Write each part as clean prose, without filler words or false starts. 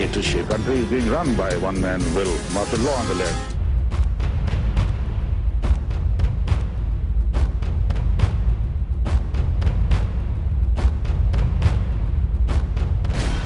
dictatorship. Country is being run by one man will, martial law on the land.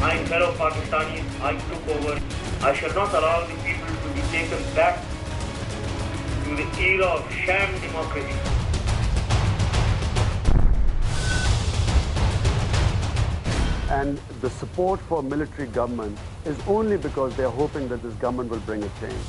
My fellow Pakistanis, I took over. I shall not allow the people to be taken back to the era of sham democracy. And the support for military government is only because they are hoping that this government will bring a change.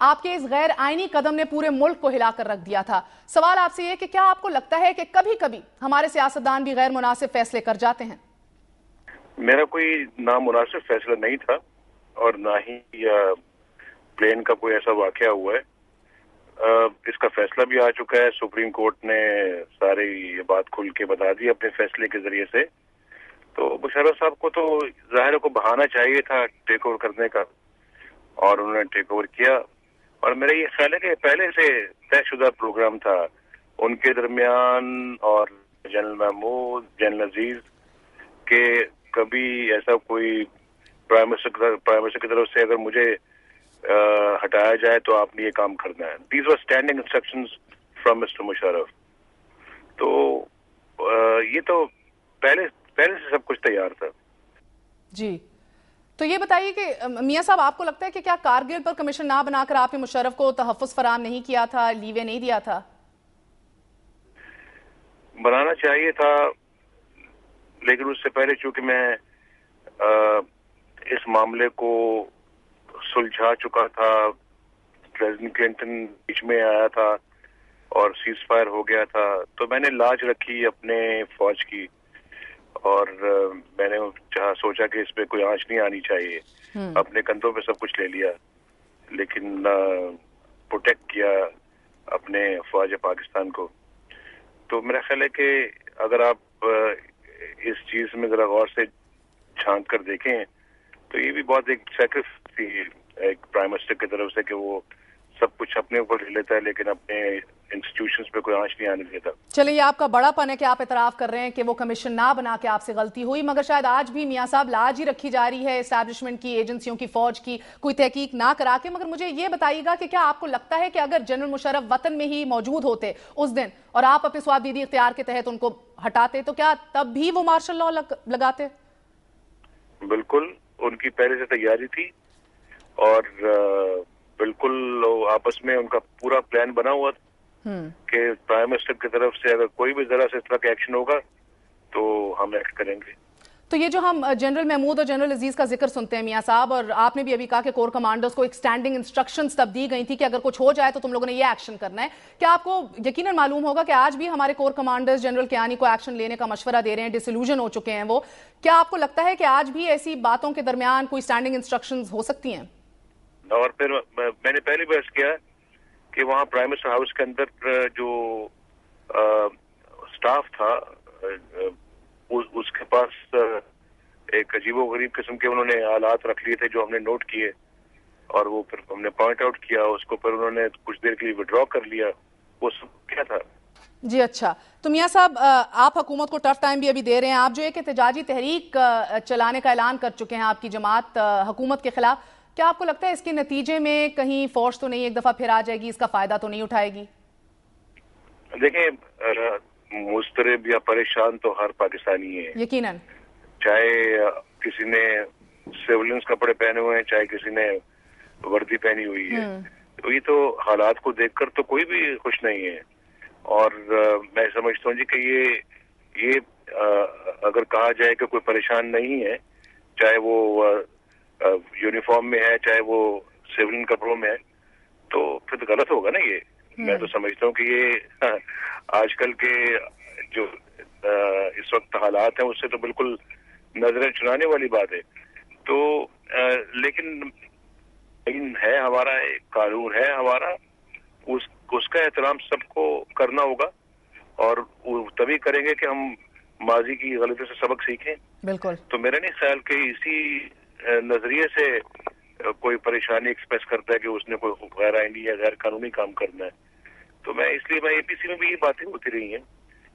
آپ کے اس غیر آئینی قدم نے پورے ملک کو ہلا کر رکھ دیا تھا. سوال آپ سے یہ کہ کیا آپ کو لگتا ہے کہ کبھی کبھی ہمارے سیاستدان بھی غیر مناسب فیصلے کر جاتے ہیں؟ میرا کوئی نامناسب فیصلہ نہیں تھا اور نہ ہی پلین کا کوئی ایسا واقعہ ہوا ہے. اس کا فیصلہ بھی آ چکا ہے. سپریم کورٹ نے ساری یہ بات کھل کے بتا دی اپنے فیصلے کے ذریعے سے. تو مشرف صاحب کو تو ظاہر کو بہانا چاہیے تھا ٹیک اوور کرنے کا اور انہوں نے ٹیک اوور کیا. اور میرا یہ خیال ہے کہ پہلے سے طے شدہ پروگرام تھا ان کے درمیان اور جنرل محمود, جنرل عزیز کہ کبھی ایسا کوئی پرائم منسٹر کی طرف سے اگر مجھے ہٹایا جائے تو آپ نے یہ کام کرنا ہے. These were standing instructions from mister Musharraf. تو یہ تو پہلے سے سب کچھ تیار تھا. جی تو یہ بتائیے کہ میاں صاحب آپ کو لگتا ہے کہ کیا کارگل پر کمیشن نہ بنا کر آپ نے مشرف کو تحفظ فراہم نہیں کیا تھا, لیوے نہیں دیا تھا؟ بنانا چاہیے تھا, لیکن اس سے پہلے چونکہ میں اس معاملے کو سلجھا چکا تھا, پریزیڈنٹ کلنٹن بیچ میں آیا تھا اور سیز فائر ہو گیا تھا, تو میں نے لاج رکھی اپنے فوج کی اور میں نے سوچا کہ اس پہ کوئی آنچ نہیں آنی چاہیے. اپنے کندھوں پہ سب کچھ لے لیا لیکن پروٹیکٹ کیا اپنے فوج پاکستان کو. تو میرا خیال ہے کہ اگر آپ اس چیز میں ذرا غور سے چھانک کر دیکھیں تو یہ بھی بہت ایک سیکریفائس تھی ایک پرائم منسٹر کی طرف سے کہ وہ سب کچھ اپنے اوپر لے لیتا ہے لیکن اپنے انسٹیٹیوشنز پہ کوئی آنچ نہیں آنے دیتا. چلے یہ آپ کا بڑا پن ہے کہ آپ اعتراف کر رہے ہیں کہ وہ کمیشن نہ بنا کے آپ سے غلطی ہوئی, مگر شاید آج بھی میاں صاحب لاج ہی رکھی جا رہی ہے اسٹیبلشمنٹ کی, ایجنسیوں کی, فوج کی, کوئی تحقیق نہ کرا کے. مگر مجھے یہ بتائیے گا کہ کیا آپ کو لگتا ہے کہ اگر جنرل مشرف وطن میں ہی موجود ہوتے اس دن اور آپ اپنے سوابدیدی اختیار کے تحت ان کو ہٹاتے تو کیا تب بھی وہ مارشل لا لگاتے؟ بالکل, ان کی پہلے سے تیاری تھی اور بالکل آپس میں ان کا پورا پلان بنا ہوا تھا کہ پرائم منسٹر کی طرف سے اگر کوئی بھی ذرا سے اس طرح کا ایکشن ہوگا تو ہم ایکٹ کریں گے. تو یہ جو ہم جنرل محمود اور جنرل عزیز کا ذکر سنتے ہیں میاں صاحب, اور آپ نے بھی ابھی کہا کہ کور کمانڈرز کو ایک اسٹینڈنگ انسٹرکشنز تب دی گئی تھی کہ اگر کچھ ہو جائے تو تم لوگوں نے یہ ایکشن کرنا ہے. کیا آپ کو یقیناً معلوم ہوگا کہ آج بھی ہمارے کور کمانڈرز جنرل کیانی کو ایکشن لینے کا مشورہ دے رہے ہیں, ڈسیلوژن ہو چکے ہیں وہ. کیا آپ کو لگتا ہے کہ آج بھی ایسی باتوں کے درمیان کوئی اسٹینڈنگ انسٹرکشنز ہو سکتی ہیں؟ اور پھر میں نے پہلی بحث کیا کہ وہاں پرائم منسٹر ہاؤس کے اندر جو سٹاف تھا اس کے پاس ایک عجیب و غریب قسم کے انہوں نے حالات رکھ لیے تھے جو ہم نے نوٹ کیے اور وہ پھر ہم نے پوائنٹ آؤٹ کیا اس کو, پھر انہوں نے کچھ دیر کے لیے وڈرا کر لیا. وہ سب کیا تھا؟ جی اچھا, تو میاں صاحب آپ حکومت کو ٹف ٹائم بھی ابھی دے رہے ہیں. آپ جو ایک احتجاجی تحریک چلانے کا اعلان کر چکے ہیں آپ کی جماعت حکومت کے خلاف, کیا آپ کو لگتا ہے اس کے نتیجے میں کہیں فورس تو نہیں ایک دفعہ پھر آ جائے گی, اس کا فائدہ تو نہیں اٹھائے گی؟ دیکھیں مضطرب یا پریشان تو ہر پاکستانی ہے یقیناً, چاہے کسی نے سیولنس کپڑے پہنے ہوئے ہیں چاہے کسی نے وردی پہنی ہوئی ہے. تو یہ تو حالات کو دیکھ کر تو کوئی بھی خوش نہیں ہے. اور میں سمجھتا ہوں جی کہ یہ اگر کہا جائے کہ کوئی پریشان نہیں ہے, چاہے وہ یونیفارم میں ہے چاہے وہ سیولین کپڑوں میں ہے, تو پھر تو غلط ہوگا نا. یہ میں تو سمجھتا ہوں کہ یہ آج کل کے جو اس وقت حالات ہیں اس سے تو بالکل نظریں چنانے والی بات ہے. تو لیکن ہے ہمارا قانون ہے ہمارا, اس کا احترام سب کو کرنا ہوگا اور تبھی کریں گے کہ ہم ماضی کی غلطی سے سبق سیکھیں. بالکل. تو میرا نہیں خیال کہ اسی نظریے سے کوئی پریشانی ایکسپریس کرتا ہے کہ اس نے کوئی غیر آئینی یا غیر قانونی کام کرنا ہے. تو میں اس لیے اے پی سی میں بھی یہ باتیں ہوتی رہی ہیں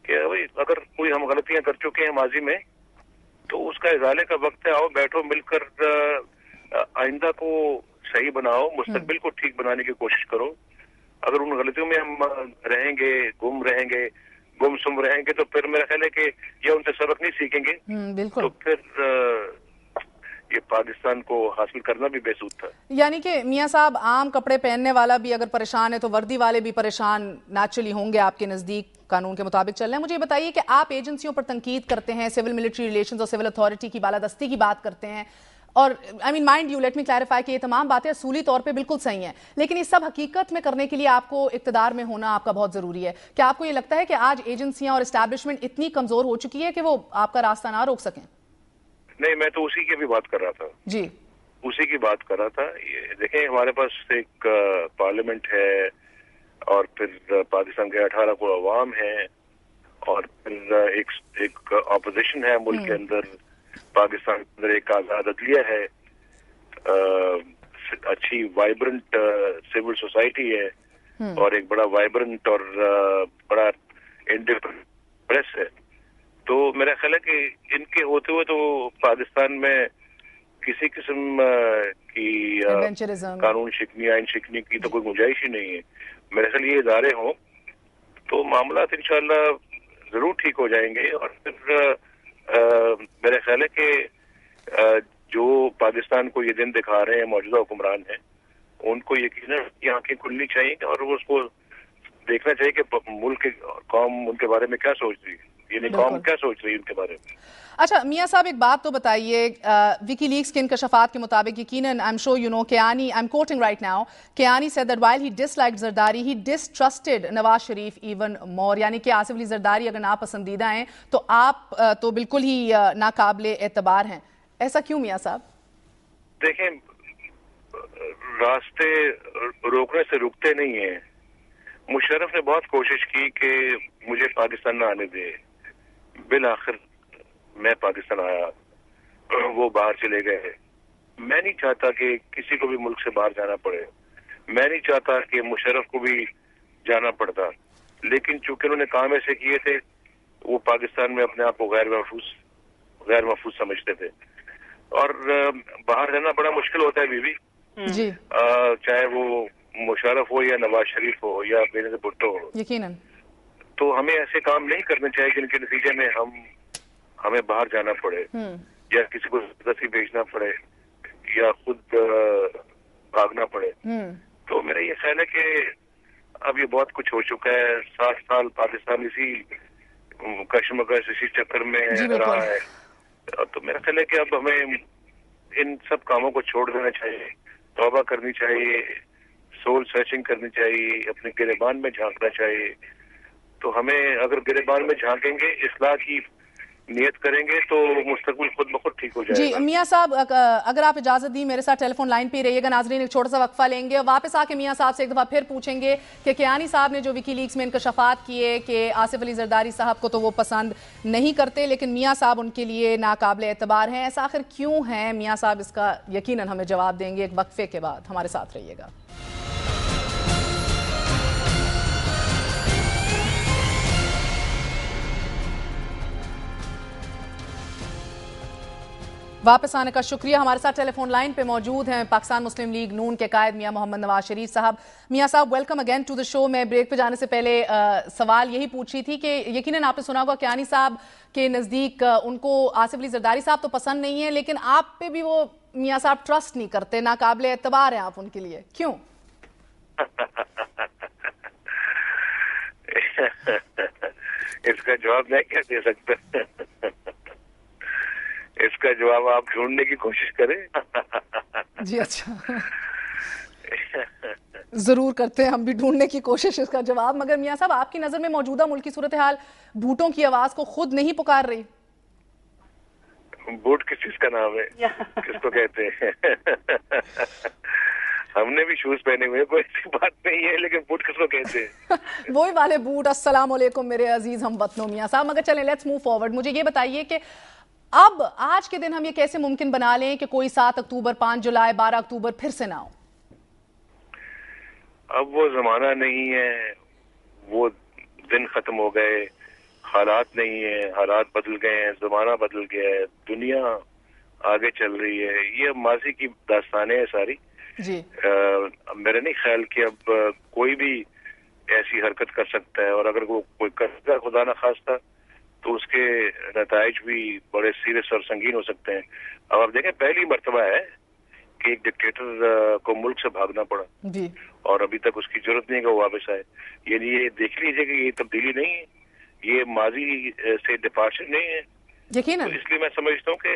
کہ اگر کوئی ہم غلطیاں کر چکے ہیں ماضی میں تو اس کا ازالے کا وقت ہے. آؤ بیٹھو مل کر آئندہ کو صحیح بناؤ, مستقبل کو ٹھیک بنانے کی کوشش کرو. اگر ان غلطیوں میں ہم رہیں گے, گم سم رہیں گے تو پھر میرا خیال ہے کہ یہ ان سے سبق نہیں سیکھیں گے. بالکل. تو پھر یہ پاکستان کو حاصل کرنا بھی بے سود تھا. یعنی کہ میاں صاحب عام کپڑے پہننے والا بھی اگر پریشان ہے تو وردی والے بھی پریشان نیچرلی ہوں گے آپ کے نزدیک قانون کے مطابق چل رہے ہیں. مجھے یہ بتائیے کہ آپ ایجنسیوں پر تنقید کرتے ہیں, سول ملٹری ریلیشنز اور سول اتھارٹی کی بالادستی کی بات کرتے ہیں, اور I mean mind you let me clarify کہ یہ تمام باتیں اصولی طور پہ بالکل صحیح ہیں، لیکن یہ سب حقیقت میں کرنے کے لیے آپ کو اقتدار میں ہونا آپ کا بہت ضروری ہے. کیا آپ کو یہ لگتا ہے کہ آج ایجنسیاں اور اسٹیبلشمنٹ اتنی کمزور ہو چکی ہے کہ وہ آپ کا راستہ نہ روک سکیں؟ نہیں، میں تو اسی کی بھی بات کر رہا تھا. جی اسی کی بات کر رہا تھا. دیکھیں ہمارے پاس ایک پارلیمنٹ ہے اور پھر پاکستان کے 18 کو عوام ہیں اور پھر ایک اپوزیشن ہے ملک کے اندر. پاکستان کے اندر ایک آزاد عدلیہ ہے, اچھی وائبرنٹ سول سوسائٹی ہے اور ایک بڑا وائبرنٹ اور بڑا انڈیپینڈنٹ پریس ہے. تو میرا خیال ہے کہ ان کے ہوتے ہوئے تو پاکستان میں کسی قسم کی قانون شکنی آئین شکنی کی تو کوئی گنجائش ہی نہیں ہے. میرے خیال یہ ادارے ہوں تو معاملات انشاءاللہ ضرور ٹھیک ہو جائیں گے. اور پھر میرا خیال ہے کہ جو پاکستان کو یہ دن دکھا رہے ہیں موجودہ حکمران ہیں, ان کو یقیناً کی آنکھیں کھلنی چاہیے اور وہ اس کو دیکھنا چاہیے کہ ملک کے قوم ان کے بارے میں کیا سوچ رہی ہے, یعنی قوم کیا سوچ رہی ہے ان کے بارے میں. اچھا میاں صاحب ایک بات تو بتائیے, وکی لیکس کے انکشافات کے مطابق یقیناً I'm sure you know Kiani, I'm quoting right now, Kiani said that while he disliked Zardari, he distrusted Nawaz Sharif even more. یعنی کہ آصف علی زرداری اگر ناپسندیدہ ہیں تو آپ تو بالکل ہی ناقابل اعتبار ہیں. ایسا کیوں میاں صاحب؟ دیکھیں راستے روکنے سے رکتے نہیں ہیں. مشرف نے بہت کوشش کی کہ مجھے پاکستان نہ آنے دے, بالآخر میں پاکستان آیا, وہ باہر چلے گئے. میں نہیں چاہتا کہ کسی کو بھی ملک سے باہر جانا پڑے, میں نہیں چاہتا کہ مشرف کو بھی جانا پڑتا, لیکن چونکہ انہوں نے کام ایسے کیے تھے وہ پاکستان میں اپنے آپ کو غیر محفوظ سمجھتے تھے. اور باہر رہنا بڑا مشکل ہوتا ہے بیوی, جی چاہے وہ مشرف ہو یا نواز شریف ہو یا بینظیر بھٹو ہو. یقیناً تو ہمیں ایسے کام نہیں کرنے چاہیے جن کے نتیجے میں ہمیں باہر جانا پڑے یا کسی کو زبردستی بھیجنا پڑے یا خود بھاگنا پڑے. تو میرا یہ خیال ہے کہ اب یہ بہت کچھ ہو چکا ہے. 60 سال پاکستان اسی کشمکش اسی چکر میں رہا ہے. تو میرا خیال ہے کہ اب ہمیں ان سب کاموں کو چھوڑ دینا چاہیے, توبہ کرنی چاہیے, سول سرچنگ کرنی چاہیے, اپنے گریبان میں جھانکنا چاہیے. تو ہمیں اگر گریبان میں جھانکیں گے, اصلاح کی نیت کریں گے تو مستقبل خود بخود ٹھیک ہو جائے گا. جی میاں صاحب اگر آپ اجازت دی میرے ساتھ ٹیلی فون لائن پہ ہی رہیے گا. ناظرین ایک چھوٹا سا وقفہ لیں گے, واپس آ کے میاں صاحب سے ایک دفعہ پھر پوچھیں گے کہ کیانی صاحب نے جو وکی لیکس میں انکشافات کیے کہ آصف علی زرداری صاحب کو تو وہ پسند نہیں کرتے لیکن میاں صاحب ان کے لیے ناقابل اعتبار ہیں, ایسا آخر کیوں ہیں؟ میاں صاحب اس کا یقیناً ہمیں جواب دیں گے ایک وقفے کے بعد. ہمارے ساتھ رہیے گا. واپس آنے کا شکریہ. ہمارے ساتھ ٹیلی فون لائن پہ موجود ہیں پاکستان مسلم لیگ نون کے قائد میاں محمد نواز شریف صاحب. میاں صاحب ویلکم اگین ٹو دا شو. میں بریک پہ جانے سے پہلے سوال یہی پوچھ رہی تھی کہ یقیناً آپ نے سنا ہوگا کیانی صاحب کے نزدیک ان کو آصف علی زرداری صاحب تو پسند نہیں ہے لیکن آپ پہ بھی وہ میاں صاحب ٹرسٹ نہیں کرتے, ناقابل اعتبار ہیں آپ ان کے لیے, کیوں؟ اس کا جواب میں کیا دے سکتا, اس کا جواب آپ ڈھونڈنے کی کوشش کریں. جی اچھا ضرور کرتے ہیں ہم بھی ڈھونڈنے کی کوشش اس کا جواب. مگر میاں صاحب آپ کی نظر میں موجودہ ملکی صورتحال بھوٹوں کی آواز کو خود نہیں پکار رہی؟ بوٹ کس چیز کا نام ہے, کس کو کہتے ہیں؟ ہم نے بھی شوز پہنے ہوئے, کوئی ایسی بات نہیں ہے, لیکن بوٹ کس کو کہتے ہیں؟ وہی والے بوٹ. السلام علیکم میرے عزیز ہم وطنوں. میاں صاحب مگر چلیں لیٹس موو فارورڈ. مجھے یہ بتائیے کہ اب آج کے دن ہم یہ کیسے ممکن بنا لیں کہ کوئی 7 اکتوبر 5 جولائی 12 اکتوبر پھر سے نہ ہو؟ اب وہ زمانہ نہیں ہے, وہ دن ختم ہو گئے, حالات نہیں ہیں, حالات بدل گئے ہیں, زمانہ بدل گیا ہے, دنیا آگے چل رہی ہے. یہ ماضی کی داستانیں ہیں ساری. جی میرا نہیں خیال کہ اب کوئی بھی ایسی حرکت کر سکتا ہے, اور اگر وہ کوئی کرتا خدا نہ خواستہ تو اس کے نتائج بھی بڑے سیریس اور سنگین ہو سکتے ہیں. اب آپ دیکھیں پہلی مرتبہ ہے کہ ایک ڈکٹیٹر کو ملک سے بھاگنا پڑا جی, اور ابھی تک اس کی ضرورت نہیں کہ وہ واپس آئے. یعنی یہ دیکھ لیجیے کہ یہ تبدیلی نہیں ہے, یہ ماضی سے ڈپارچر نہیں ہے. یقیناً اس لیے میں سمجھتا ہوں کہ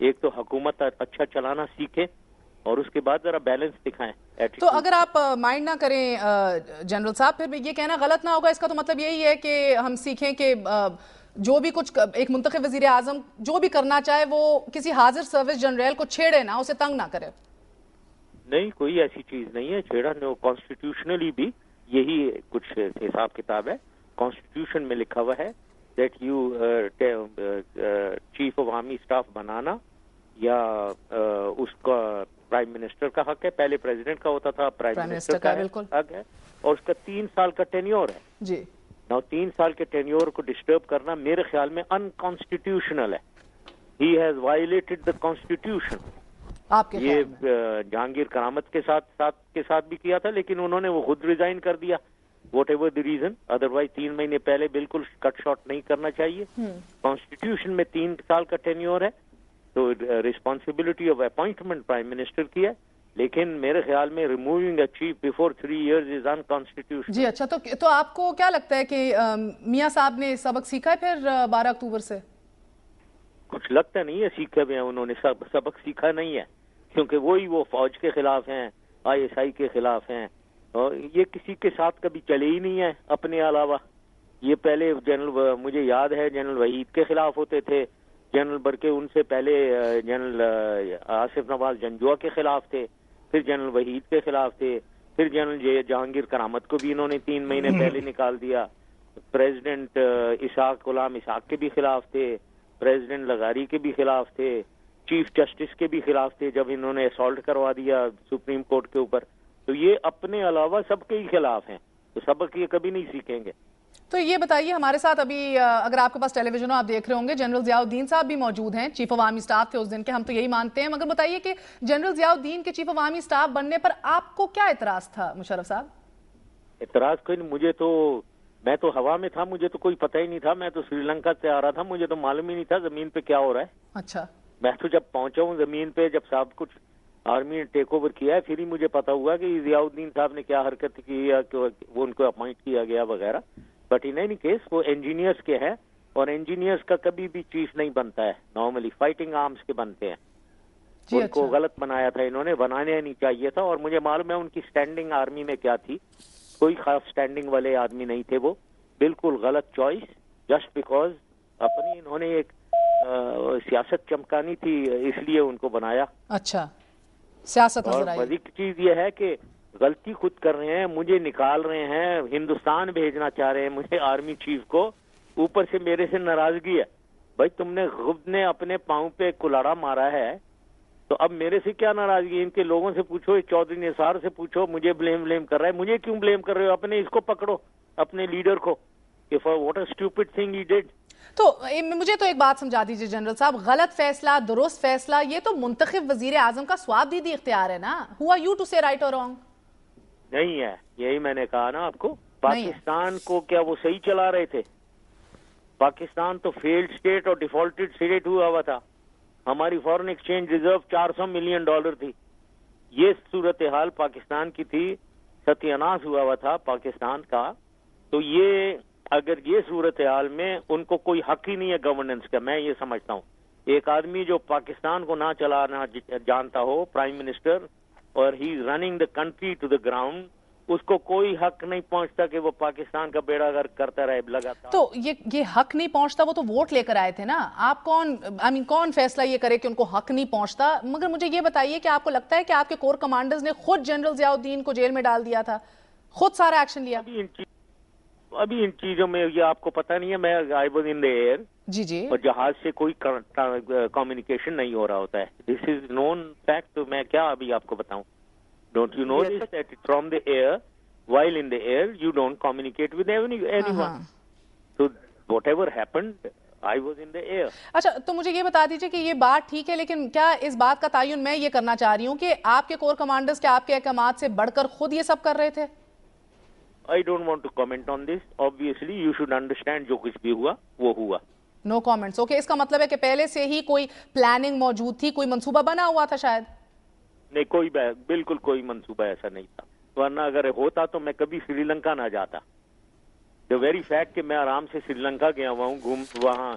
ایک تو حکومت اچھا چلانا سیکھے اور اس کے بعد ذرا بیلنس دکھائیں. تو اگر آپ مائنڈ نہ کریں جنرل صاحب، پھر یہ کہنا غلط نہ ہوگا، اس کا تو مطلب یہی ہے کہ ہم سیکھیں کہ جو بھی کچھ ایک منتخب وزیر اعظم جو بھی کرنا چاہے وہ کسی حاضر سروس جنرل کو چھیڑے نہ، اسے تنگ نہ کرے. نہیں، کوئی ایسی چیز نہیں ہے چھیڑا. کانسٹیٹیوشنلی بھی یہی کچھ حساب کتاب ہے. کانسٹیٹیوشن میں لکھا ہوا ہے that you chief of army staff بنانا یا اس کا پرائم منسٹر کا حق ہے. پہلے پریزیڈنٹ کا ہوتا تھا، پرائم منسٹر کا حق ہے، اور اس کا 3 سال کا ٹینیور ہے. جی 3 سال کے ٹینیور کو ڈسٹرب کرنا میرے خیال میں انکانسٹیٹیوشنل ہے. He has violated the constitution. آپ کے یہ جہانگیر کرامت کے ساتھ بھی کیا تھا، لیکن انہوں نے وہ خود ریزائن کر دیا what ever the reason. Otherwise 3 مہینے پہلے بالکل کٹ شاٹ نہیں کرنا چاہیے. کانسٹیٹیوشن میں 3 سال کا ٹینیور ہے تو responsibility of appointment prime minister کی ہے، لیکن میرے خیال میں removing a chief before 3 years is unconstitutional. جی اچھا، تو آپ کو کیا لگتا ہے کہ میاں صاحب نے سبق سیکھا ہے پھر 12 اکتوبر سے؟ کچھ لگتا نہیں ہے سیکھا بھی ہیں انہوں نے. سبق سیکھا نہیں ہے، کیونکہ وہ فوج کے خلاف ہیں، ISI کے خلاف ہیں، اور یہ کسی کے ساتھ کبھی چلے ہی نہیں ہے اپنے علاوہ. یہ پہلے مجھے یاد ہے جنرل وحید کے خلاف ہوتے تھے، جنرل برکے ان سے پہلے جنرل آصف نواز جنجوعہ کے خلاف تھے، پھر جنرل وحید کے خلاف تھے، پھر جنرل جہانگیر کرامت کو بھی انہوں نے 3 مہینے پہلے نکال دیا. پریزیڈنٹ غلام اسحاق کے بھی خلاف تھے، پریزیڈنٹ لغاری کے بھی خلاف تھے، چیف جسٹس کے بھی خلاف تھے جب انہوں نے اسالٹ کروا دیا سپریم کورٹ کے اوپر. تو یہ اپنے علاوہ سب کے ہی خلاف ہیں، تو سبق یہ کبھی نہیں سیکھیں گے. تو یہ بتائیے، ہمارے ساتھ ابھی اگر آپ کے پاس ٹیلی ویژن ہو آپ دیکھ رہے ہوں گے، جنرل ضیاء الدین صاحب بھی موجود ہیں، چیف آف آرمی اسٹاف تھے اس دن کے، ہم تو یہی مانتے ہیں. مگر بتائیے کہ جنرل ضیاء الدین کے چیف آف آرمی اسٹاف بننے پر آپ کو کیا اعتراض تھا مشرف صاحب؟ اعتراض کوئی نہیں، میں تو ہوا میں تھا، مجھے تو کوئی پتہ ہی نہیں تھا. میں تو سری لنکا سے آ رہا تھا، مجھے تو معلوم ہی نہیں تھا زمین پہ کیا ہو رہا ہے. اچھا. میں تو جب پہنچا ہوں زمین پہ، جب سب کچھ آرمی نے ٹیک اوور کیا ہے، پھر ہی مجھے پتا ہوا کہ ضیاء الدین صاحب نے کیا حرکت کی یا کہ وہ ان کو اپوائنٹ کیا گیا وغیرہ. بٹ ان اینی کیس وہ انجینئرس کے ہیں، اور انجینئرس کا کبھی بھی چیف نہیں بنتا ہے، نارملی فائٹنگ آرمز کے بنتے ہیں. ان کو غلط بنایا تھا انہوں نے، بنانے نہیں چاہیے تھا. اور مجھے معلوم ہے ان کی سٹینڈنگ آرمی میں کیا تھی، کوئی خاص سٹینڈنگ والے آدمی نہیں تھے. وہ بالکل غلط چوائس، جسٹ بیکاز اپنی انہوں نے ایک سیاست چمکانی تھی اس لیے ان کو بنایا. اچھا، سیاست نظر آئی. اور مزید چیز یہ ہے کہ غلطی خود کر رہے ہیں، مجھے نکال رہے ہیں، ہندوستان بھیجنا چاہ رہے ہیں مجھے آرمی چیف کو، اوپر سے میرے سے ناراضگی ہے. بھائی تم نے خود نے اپنے پاؤں پہ کلاڑا مارا ہے، تو اب میرے سے کیا ناراضگی؟ ان کے لوگوں سے پوچھو، چودھری نثار سے پوچھو. مجھے بلیم کر رہا ہے. مجھے کیوں بلیم کر رہے ہو؟ اپنے اس کو پکڑو، اپنے لیڈر کو، کہ for what a stupid thing he did. تو مجھے تو ایک بات سمجھا دیجیے جنرل صاحب، غلط فیصلہ درست فیصلہ یہ تو منتخب وزیر اعظم کا ثواب دیدی اختیار ہے نا. ہو آر یو ٹو سے رائٹ اور رانگ؟ نہیں ہے، یہی میں نے کہا نا آپ کو. پاکستان کو کیا وہ صحیح چلا رہے تھے؟ پاکستان تو فیلڈ اسٹیٹ اور ڈیفالٹڈ اسٹیٹ ہوا تھا. ہماری فارن ایکسچینج ریزرو $400 ملین تھی. یہ صورتحال پاکستان کی تھی، ستیاناش ہوا تھا پاکستان کا. تو یہ اگر یہ صورتحال میں ان کو کوئی حق ہی نہیں ہے گورننس کا، میں یہ سمجھتا ہوں. ایک آدمی جو پاکستان کو نہ چلانا جانتا ہو، پرائم منسٹر، اور he is running the country to the ground, اس کو کوئی حق نہیں پہنچتا کہ وہ پاکستان کا بیڑا غرق کرتا رہے لگاتار. تو یہ حق نہیں پہنچتا، وہ تو ووٹ لے کر آئے تھے نا. آپ کون فیصلہ یہ کرے کہ ان کو حق نہیں پہنچتا؟ مگر مجھے یہ بتائیے کہ آپ کو لگتا ہے کہ آپ کے کور کمانڈرز نے خود جنرل ضیاء الدین کو جیل میں ڈال دیا تھا، خود سارا ایکشن لیا؟ ابھی ان چیزوں میں یہ آپ کو پتہ نہیں ہے. میں I was in the year, جی، اور جہاز سے کوئی کمیونیکیشن نہیں ہو رہا ہوتا ہے. دس از نون فیکٹ. تو میں کیا ابھی آپ کو بتاؤں؟ Don't you know this, that from the air, while in the air, you don't communicate with anyone. So whatever happened, I was in the air. اچھا، تو مجھے یہ بتا دیجئے کہ یہ بات ٹھیک ہے، لیکن کیا اس بات کا تعین میں یہ کرنا چاہ رہی ہوں کہ آپ کے کور کمانڈرز کیا آپ کے احکامات سے بڑھ کر خود یہ سب کر رہے تھے؟ I don't want to comment on this. Obviously, you should understand جو کچھ بھی ہوا وہ ہوا. No comments. Okay, اس کا مطلب ہے کہ پہلے سے ہی کوئی پلاننگ موجود تھی، کوئی منصوبہ بنا ہوا تھا شاید؟ نہیں، بالکل کوئی منصوبہ ایسا نہیں تھا. ورنہ اگر ہوتا تو میں کبھی سری لنکا نہ جاتا. دا ویری فیکٹ کہ میں آرام سے سری لنکا گیا ہوا ہوں، وہاں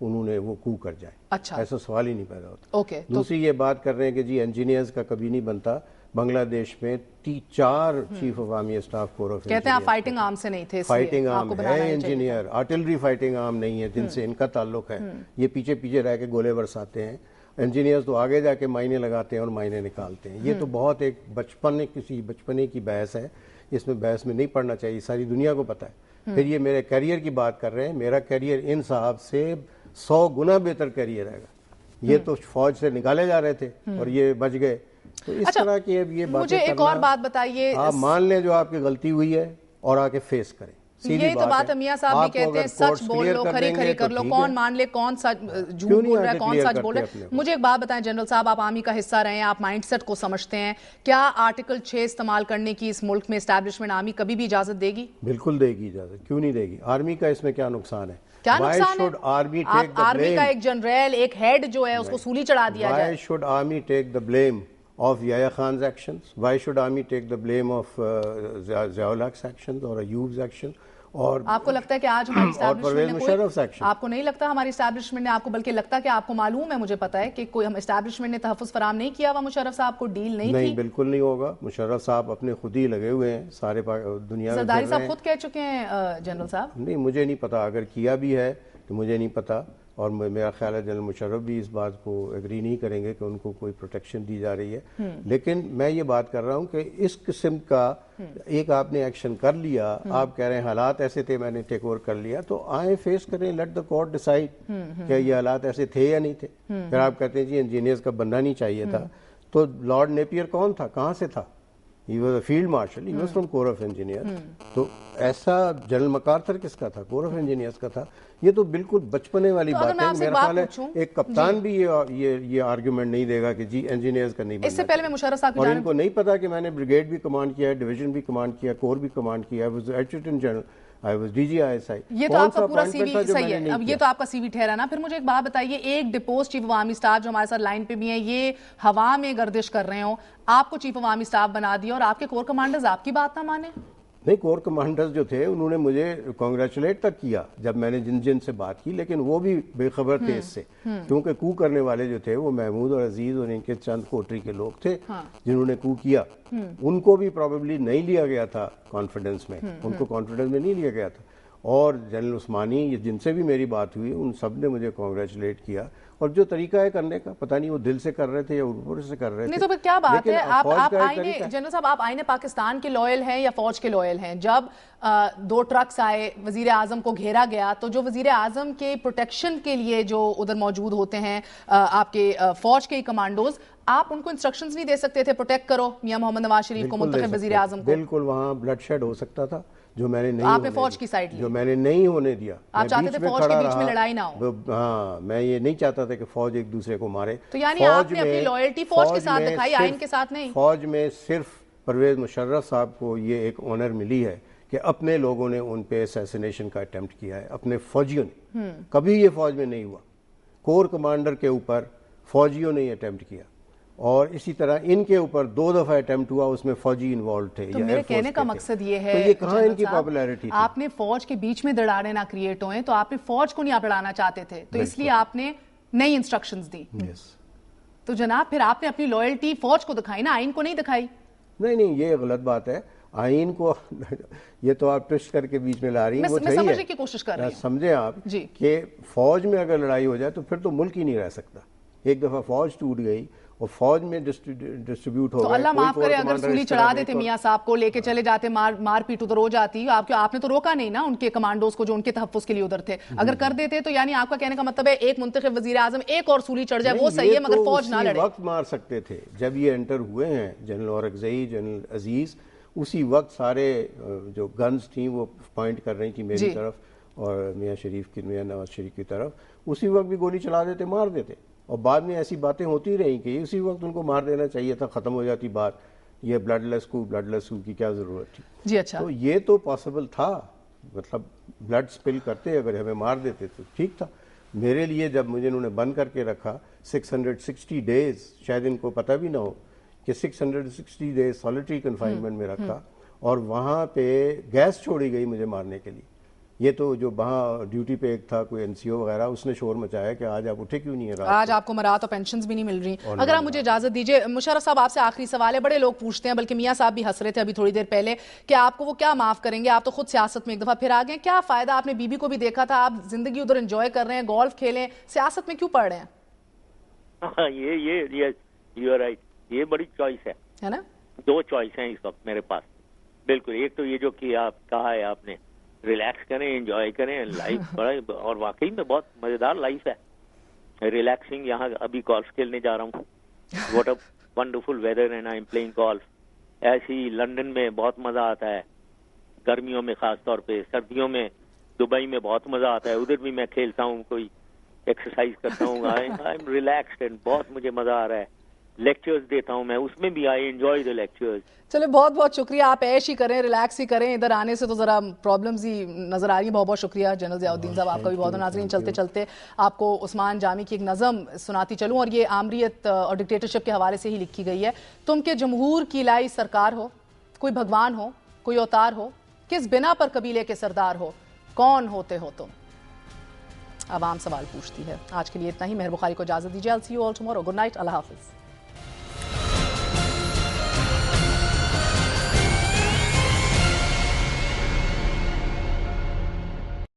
انہوں نے وہ کو کر جائیں. اچھا, ایسا سوال ہی نہیں پیدا ہوتا. اوکے. دوسری یہ بات کر رہے ہیں کہ جی انجینئرز کا کبھی نہیں بنتا. بنگلہ دیش میں 4 چیف آف آرمی اسٹاف کور آف کہتے ہیں آپ فائٹنگ آرم سے نہیں تھے, فائٹنگ آرم ہے انجینئر, آرٹلری فائٹنگ آرم نہیں ہے جن سے ان کا تعلق ہے. یہ پیچھے پیچھے رہ کے گولے برساتے ہیں. انجینئرز تو آگے جا کے مائنے لگاتے ہیں اور مائنے نکالتے ہیں. یہ تو بہت ایک بچپنے کی بحث ہے, اس میں بحث میں نہیں پڑھنا چاہیے, ساری دنیا کو پتہ ہے. پھر یہ میرے کیریئر کی بات کر رہے ہیں, میرا کیریئر ان صاحب سے 100 گنا بہتر کیریئر ہے گا. یہ تو فوج سے نکالے جا رہے تھے اور یہ بچ گئے. تو اس طرح کی اب یہ مجھے ایک اور بات بتائیے, آپ مان لیں جو آپ کی غلطی ہوئی ہے اور آ کے فیس کریں. یہی تو بات ہے, میاں صاحب بھی کہتے ہیں سچ بول لو, کھری کھری کر لو, کون مان لے کون سچ جھوٹ بول رہا ہے, کون سچ بول رہا ہے. مجھے ایک بات بتائیں جنرل صاحب, آپ آرمی کا حصہ رہے ہیں, آپ مائنڈ سیٹ کو سمجھتے ہیں, کیا آرٹیکل 6 استعمال کرنے کی اس ملک میں اسٹیبلشمنٹ آرمی کبھی بھی اجازت دے گی؟ بالکل دے گی اجازت, کیوں نہیں دے گی. آرمی کا اس میں کیا نقصان ہے؟ کیا نقصان ہے؟ آرمی کا ایک جنرل, ایک ہیڈ جو ہے اس کو سولی چڑھا دیا جائے. Why should army take the blame of Yahya Khan's actions? Why should army take the blame of Zia-ul Haq's actions or Ayoub's actions? اور آپ کو لگتا ہے کہ آج ہماری اسٹیبلشمنٹ نے آپ کو نہیں لگتا ہماری اسٹیبلشمنٹ نے آپ کو, بلکہ لگتا کہ آپ کو معلوم ہے, مجھے پتا ہے کہ کوئی ہم اسٹیبلشمنٹ نے تحفظ فراہم نہیں کیا ہوا مشرف صاحب کو, ڈیل نہیں تھی. نہیں بالکل نہیں ہوگا. مشرف صاحب اپنے خود ہی لگے ہوئے ہیں سارے دنیا میں. زرداری صاحب خود کہہ چکے ہیں جنرل صاحب. نہیں مجھے نہیں پتا, اگر کیا بھی ہے تو مجھے نہیں پتا, اور میرا خیال ہے جنرل مشرف بھی اس بات کو ایگری نہیں کریں گے کہ ان کو کوئی پروٹیکشن دی جا رہی ہے. لیکن میں یہ بات کر رہا ہوں کہ اس قسم کا ایک آپ نے ایکشن کر لیا, آپ کہہ رہے ہیں حالات ایسے تھے میں نے ٹیک اوور کر لیا, تو آئیں فیس کریں, لیٹ دا کورٹ ڈیسائیڈ کہ یہ حالات ایسے تھے یا نہیں تھے. پھر آپ کہتے ہیں جی انجینئرز کا بننا نہیں چاہیے تھا, تو لارڈ نیپیئر کون تھا, کہاں سے تھا؟ He was a field marshal, he was from Corps of Engineers. تو ایسا جنرل مکارتھر کس کا تھا؟ Corps of Engineers کا تھا. یہ تو بالکل بچپنے والی بات ہے. میرا خیال ہے ایک کپتان بھی یہ آرگیومنٹ نہیں دے گا کہ جی انجینئرز کا نہیں بننا. اس سے پہلے میں مشرف صاحب اور ان کو نہیں پتا کہ میں نے بریگیڈ بھی کمانڈ کیا ہے, ڈویژن بھی کمانڈ کیا, کور بھی کمانڈ کیا, I was Adjutant General, I was DGISI. یہ تو آپ کا پورا سی وی صحیح ہے, اب یہ تو آپ کا سی وی ٹھہرا نا. پھر مجھے ایک بات بتائیے, ایک deposits chief of army staff جو ہمارے ساتھ لائن پہ بھی ہیں, یہ ہوا میں گردش کر رہے ہوں, آپ کو چیف آف آرمی اسٹاف بنا دیا اور آپ کے کور کمانڈرز آپ کی بات نہ مانے. نہیں, کور کمانڈرز جو تھے انہوں نے مجھے کانگریچولیٹ تک کیا جب میں نے جن سے بات کی, لیکن وہ بھی بے خبر تھے اس سے, کیونکہ کو کرنے والے جو تھے وہ محمود اور عزیز اور ان کے چند کوٹری کے لوگ تھے جنہوں نے کو کیا. ان کو بھی پروبیبلی نہیں لیا گیا تھا کانفیڈنس میں, ان کو کانفیڈنس میں نہیں لیا گیا تھا. اور جنرل عثمانی جن سے بھی میری بات ہوئی ان سب نے مجھے کانگریچولیٹ کیا, اور جو طریقہ ہے کرنے کا پتہ نہیں وہ دل سے کر رہے تھے یا اوپر سے کر رہے تھے. نہیں تو پھر کیا بات ہے, آپ آئینے جنرل صاحب, آپ آئینے پاکستان کے لوئل ہیں یا فوج کے لوئل ہیں؟ جب 2 ٹرکس آئے, وزیر اعظم کو گھیرا گیا, تو جو وزیر اعظم کے پروٹیکشن کے لیے جو ادھر موجود ہوتے ہیں آپ کے فوج کے کمانڈوز, آپ ان کو انسٹرکشنز نہیں دے سکتے تھے پروٹیکٹ کرو میاں محمد نواز شریف کو, منتخب وزیر اعظم کو؟ بالکل, وہاں بلڈ شیڈ ہو سکتا تھا جو میں نے نہیں, آپ نے فوج کی سائڈ لی, جو میں نے نہیں ہونے دیا. آپ چاہتے تھے فوج کے بیچ میں لڑائی نہ ہو. ہاں, میں یہ نہیں چاہتا تھا کہ فوج ایک دوسرے کو مارے. تو یعنی آپ نے اپنی لائلٹی فوج کے ساتھ دکھائی, آئین کے ساتھ نہیں. فوج میں صرف پرویز مشرف صاحب کو یہ ایک آنر ملی ہے کہ اپنے لوگوں نے ان پہ اسیسینیشن کا اٹیمپٹ کیا ہے, اپنے فوجیوں نے. کبھی یہ فوج میں نہیں ہوا. کور کمانڈر کے اوپر فوجیوں نے یہ اٹیمپٹ کیا, اور اسی طرح ان کے اوپر 2 دفعہ اٹیمپٹ ہوا, اس میں فوجی انوالوڈ تھے. تو میرے کہنے کا مقصد یہ ہے, تو یہ کہاں ان کی پاپولیرٹی تھی؟ آپ نے فوج کے بیچ میں دراڑیں نہ کریٹ ہوئیں, تو آپ نے فوج کو نہیں آپ لڑانا چاہتے تھے, تو اس لیے آپ نے نئی انسٹرکشنز دی. تو جناب پھر آپ نے اپنی لائلٹی فوج کو دکھائی نا, آئین کو نہیں دکھائی. نہیں, یہ غلط بات ہے. آئین کو یہ تو آپ ٹوسٹ کر کے بیچ میں لا رہی ہیں, وہ میں سمجھنے کی کوشش کر رہی ہوں. سمجھیں آپ کہ فوج میں اگر لڑائی ہو جائے تو پھر تو ملک ہی نہیں رہ سکتا. ایک دفعہ فوج ٹوٹ گئی اور فوج میں ڈسٹریبیوٹ ہو گئے, تو اللہ معاف کرے اگر سولی چڑھا دیتے میاں صاحب کو, لے کے چلے جاتے, مار پیٹ ادھر ہو جاتی. آپ نے تو روکا نہیں نا ان کے کمانڈوز کو جو ان کے تحفظ کے لیے ادھر تھے. اگر کر دیتے تو یعنی آپ کا کہنے کا مطلب ہے ایک منتخب وزیر اعظم ایک اور سولی چڑھ جائے وہ صحیح ہے, مگر فوج نہ لڑے. وقت مار سکتے تھے جب یہ انٹر ہوئے ہیں, جنرل اورکزئی, جنرل عزیز, اسی وقت سارے جو گنز تھیں وہ پوائنٹ کر رہی تھی میری طرف اور میاں نواز شریف کی طرف, اسی وقت بھی گولی چلا دیتے, مار دیتے. اور بعد میں ایسی باتیں ہوتی رہیں کہ اسی وقت ان کو مار دینا چاہیے تھا, ختم ہو جاتی بات. یہ بلڈ لیس کو کی کیا ضرورت تھی؟ جی اچھا, تو یہ تو پاسبل تھا, مطلب بلڈ سپل کرتے اگر ہمیں مار دیتے تو ٹھیک تھا. میرے لیے جب مجھے انہوں نے بند کر کے رکھا 660 ڈیز, شاید ان کو پتہ بھی نہ ہو کہ 660 ڈیز سالیٹری کنفائنمنٹ میں رکھا, اور وہاں پہ گیس چھوڑی گئی مجھے مارنے کے لیے. یہ تو جو وہاں ڈیوٹی پہ ایک تھا کوئی NCO وغیرہ, اس نے شور مچایا کہ آج آپ اٹھے کیوں نہیں ہیں رات آج آپ کو مرات اور پینشنز بھی نہیں مل رہی. اگر آپ مجھے اجازت دیجئے مشرف صاحب, آپ سے آخری سوال ہے. بڑے لوگ پوچھتے ہیں, بلکہ میاں صاحب بھی ہنس رہے تھے ابھی تھوڑی دیر پہلے, کہ آپ کو وہ کیا معاف کریں گے, آپ تو خود سیاست میں ایک دفعہ پھر آ گئے, کیا فائدہ, آپ نے بیوی کو بھی دیکھا تھا, آپ زندگی ادھر انجوائے کر رہے ہیں, گولف کھیلیں, سیاست میں کیوں پڑھ رہے ہیں؟ یہ بڑی چوائس ہے نا, 2 چوائس ہیں اس وقت میرے پاس. بالکل, ایک تو یہ جو کہ آپ کہا ہے آپ نے, ریلیکس کریں, انجوائے کریں لائف, بڑا اور واقعی میں بہت مزیدار لائف ہے, ریلیکسنگ. یہاں ابھی گولف کھیلنے جا رہا ہوں, what a wonderful weather and I am playing golf. ایسی لندن میں بہت مزہ آتا ہے گرمیوں میں, خاص طور پہ سردیوں میں دبئی میں بہت مزہ آتا ہے, ادھر بھی میں کھیلتا ہوں, کوئی ایکسرسائز کرتا ہوں, آئی ایم ریلیکسڈ اینڈ بہت مجھے مزہ آ رہا ہے. لیکچرز دیتا ہوں میں, اس میں بھی آئی انجوائے دی لیکچرز. چلے بہت بہت شکریہ, آپ عیش ہی کریں, ریلیکس ہی کریں, ادھر آنے سے تو ذرا پرابلمز ہی نظر آ رہی ہیں. بہت بہت شکریہ جنرل ضیاء الدین صاحب, آپ کا بھی بہت. ناظرین چلتے چلتے آپ کو عثمان جامی کی ایک نظم سناتی چلوں, اور یہ آمریت اور ڈکٹیٹرشپ کے حوالے سے ہی لکھی گئی ہے. تم کے جمہور کی لائی سرکار ہو, کوئی بھگوان ہو, کوئی اوتار ہو, کس بنا پر قبیلے کے سردار ہو, کون ہوتے ہو تم؟ عوام سوال پوچھتی ہے. آج کے لیے اتنا ہی. مہر بخاری کو اجازت دیجیے. I'll see you all tomorrow. Good night. اللہ حافظ.